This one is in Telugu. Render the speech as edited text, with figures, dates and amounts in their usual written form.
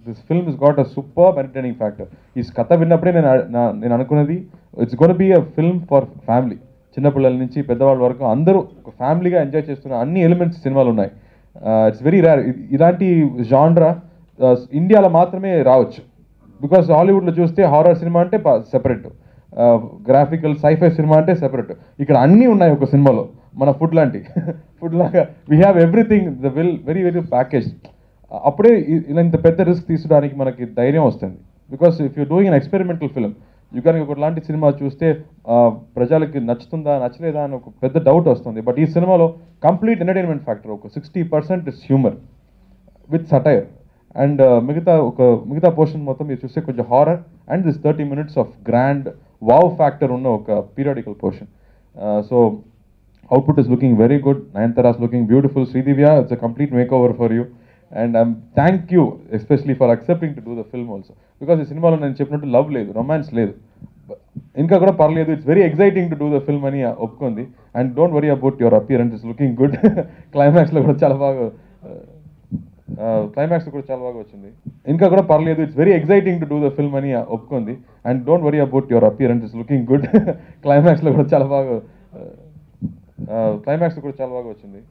This film is got a super entertaining factor. ఈ కథ విన్నప్పుడే నేను అనుకున్నది it's gonna be a film for family. చిన్నపిల్లల నుంచి పెద్దవాళ్ళ వరకు అందరూ ఒక ఫ్యామిలీగా ఎంజాయ్ చేస్తున్న అన్ని ఎలిమెంట్స్ సినిమాలు ఉన్నాయి. It's very rare. ఇలాంటి జాన్రా ఇండియాలో మాత్రమే రావచ్చు. బికాస్ హాలీవుడ్లో చూస్తే హారర్ సినిమా అంటే సెపరేట్, గ్రాఫికల్ సైఫై సినిమా అంటే సెపరేట్. ఇక్కడ అన్నీ ఉన్నాయి ఒక సినిమాలో. మన ఫుడ్ లాంటి ఫుడ్ లాగా we have everything the very very package. అప్పుడే ఇలా ఇంత పెద్ద రిస్క్ తీసుకోవడానికి మనకి ధైర్యం వస్తుంది. Because if you doing an experimental film, you కానీ ఒకలాంటి సినిమా చూస్తే ప్రజలకి నచ్చుతుందా నచ్చలేదా అని ఒక పెద్ద డౌట్ వస్తుంది. బట్ ఈ సినిమాలో కంప్లీట్ ఎంటర్టైన్మెంట్ ఫ్యాక్టర్, ఒక 60% is humour with satire. And మిగతా పోర్షన్ మొత్తం మీరు చూస్తే కొంచెం horror and this 30 minutes of grand wow factor ఉన్న ఒక periodical portion. So output is looking very good. Nayanthara's looking beautiful. Sridivya, it's a complete make over for you. And thank you especially for accepting to do the film also. Because ఈ సినిమాలో నేను చెప్పినట్టు లవ్ లేదు, రొమాన్స్ లేదు, ఇంకా కూడా పర్లేదు. It's very exciting to do the film అని ఒప్పుకుంది. And don't worry about your appearance, is looking good. క్లైమాక్స్లో కూడా చాలా బాగా వచ్చింది. ఇంకా కూడా పర్లేదు. It's very exciting to do the film అని ఒప్పుకుంది. And don't worry about your appearance, is looking good. క్లైమాక్స్లో కూడా చాలా బాగా వచ్చింది.